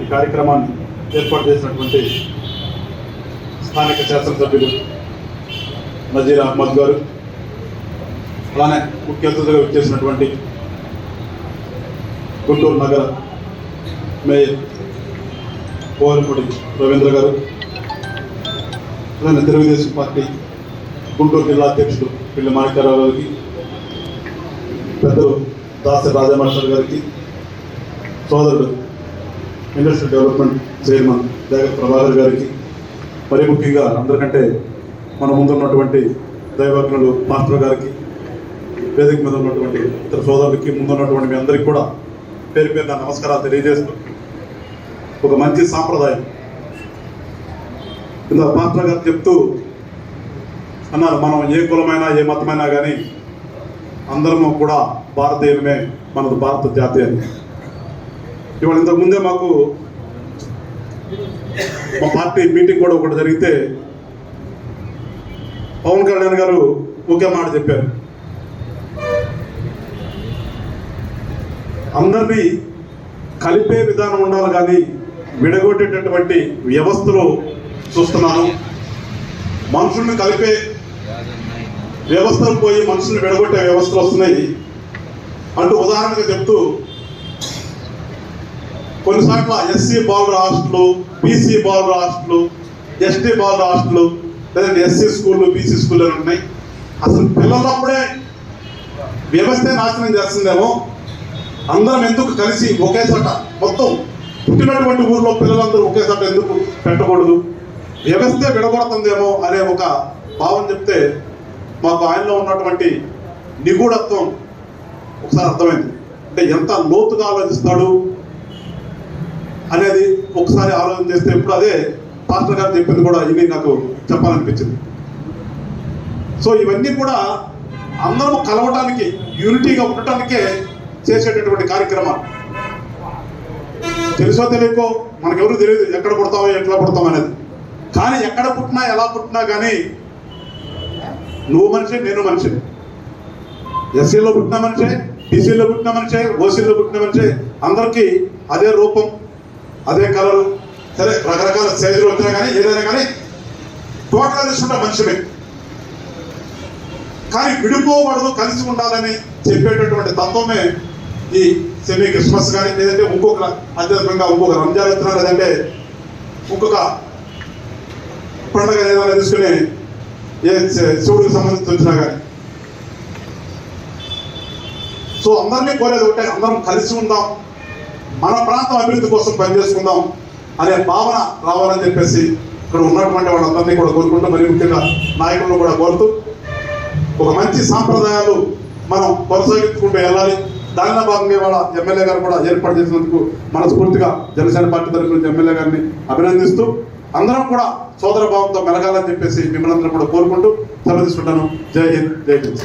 ఈ కార్యక్రమాన్ని ఏర్పాటు చేసినటువంటి స్థానిక శాసనసభ్యులు నజీర్ అహ్మద్ గారు, అలానే ముఖ్య అతిథిగా వచ్చేసినటువంటి గుంటూరు నగర మేయర్ కోవలపూడి రవీంద్ర గారు, అలానే తెలుగుదేశం పార్టీ గుంటూరు జిల్లా అధ్యక్షుడు పిల్లి మాణిక్యరావు గారికి, పెద్దలు దాసరి రాజామాస్టర్ గారికి, సోదరుడు ఇండస్ట్రియల్ డెవలప్మెంట్ చైర్మన్ జగత్ ప్రభాకర్ గారికి, మరి ముఖ్యంగా అందరికంటే మన ముందున్నటువంటి దైవజ్ఞులు మాస్టర్ గారికి, వేదిక మీద ఉన్నటువంటి ఇతర సోదరులకి, ముందున్నటువంటి మీ అందరికీ కూడా పేరు పేరున నమస్కారాలు తెలియజేస్తూ, ఒక మంచి సాంప్రదాయం ఇందులో మాస్టర్ గారు చెప్తూ అన్నారు, మనం ఏ కులమైనా ఏ మతమైనా కానీ అందరము కూడా భారతీయులమే, మనది భారత జాతి అని. ఇవాళ ఇంతకుముందే మాకు మా పార్టీ మీటింగ్ కూడా ఒకటి జరిగితే పవన్ కళ్యాణ్ గారు ఒకే మాట చెప్పారు, అందరినీ కలిపే విధానం ఉండాలి కానీ విడగొట్టేటటువంటి వ్యవస్థలు చూస్తున్నాను. మనుషుల్ని కలిపే వ్యవస్థలు పోయి మనుషుల్ని విడగొట్టే వ్యవస్థలు వస్తున్నాయి అంటూ ఉదాహరణగా చెప్తూ, కొన్నిసార్లు ఎస్సీ బాలుర హాస్టలు, బీసీ బాలుర హాస్టలు, ఎస్టీ బాలుర హాస్టలు, లేదంటే ఎస్సీ స్కూళ్ళు, బీసీ స్కూళ్ళు అని ఉన్నాయి. అసలు పిల్లలప్పుడే వ్యవస్థే నాశనం చేస్తుందేమో, అందరం ఎందుకు కలిసి ఒకే చోట, మొత్తం పుట్టినటువంటి ఊర్లో పిల్లలందరూ ఒకే చోట ఎందుకు పెట్టకూడదు, వ్యవస్థే విడగొడుతుందేమో అనే ఒక భావం చెప్తే మాకు ఆయనలో ఉన్నటువంటి నిగూఢత్వం ఒకసారి అర్థమైంది. అంటే ఎంత లోతుగా ఆలోచిస్తాడు అనేది ఒకసారి ఆలోచన చేస్తే ఇప్పుడు అదే పాస్టర్ గారు చెప్పింది కూడా ఇవి నాకు చెప్పాలనిపించింది. సో ఇవన్నీ కూడా అందరం కలవటానికి, యూనిటీగా ఉండటానికే చేసేటటువంటి కార్యక్రమాలు. తెలుసో తెలియకో మనకెవరు తెలియదు ఎక్కడ పుడతామో ఎట్లా పుడతాం అనేది, కానీ ఎక్కడ పుట్టినా ఎలా పుట్టినా కానీ నువ్వు మనిషి, నేను మనిషి. ఎస్సీలో పుట్టిన మనిషే, బీసీలో పుట్టిన మనిషే, ఓసీలో పుట్టిన మనిషే, అందరికీ అదే రూపం, అదే కలరు, సరే రకరకాల సైజులు వచ్చినా కానీ ఏదైనా కానీ టోటల్గా తీసుకుంటే మనిషిమే. కానీ విడిపోకూడదు, కలిసి ఉండాలని చెప్పేటటువంటి తత్వమే ఈ సెమీ క్రిస్మస్ కానీ, లేదంటే ఇంకొక అత్యధికంగా ఇంకొక రంజాన్ వచ్చినా, లేదంటే ఇంకొక పండుగ ఏదైనా తీసుకుని ఏ శివుడికి సంబంధించి వచ్చినా కానీ. సో అందరినీ కోరేది ఒకటే, అందరం కలిసి ఉందాం, మన ప్రాంతం అభివృద్ధి కోసం పనిచేసుకుందాం అనే భావన రావాలని చెప్పేసి ఇక్కడ ఉన్నటువంటి వాళ్ళందరినీ కూడా కోరుకుంటూ, మరి ముఖ్యంగా నాయకులను కూడా కోరుతూ, ఒక మంచి సాంప్రదాయాలు మనం కొనసాగించుకుంటూ వెళ్ళాలి. దానిలో భాగంగా ఇవాళ ఎమ్మెల్యే గారు కూడా ఏర్పాటు చేసినందుకు మనస్ఫూర్తిగా జనసేన పార్టీ తరఫు నుంచి ఎమ్మెల్యే గారిని అభినందిస్తూ, అందరం కూడా సోదర భావంతో మెలగాలని చెప్పేసి మిమ్మల్ని అందరం కూడా కోరుకుంటూ సెలవు తీసుకుంటాను. జై హింద్, జై హింద్.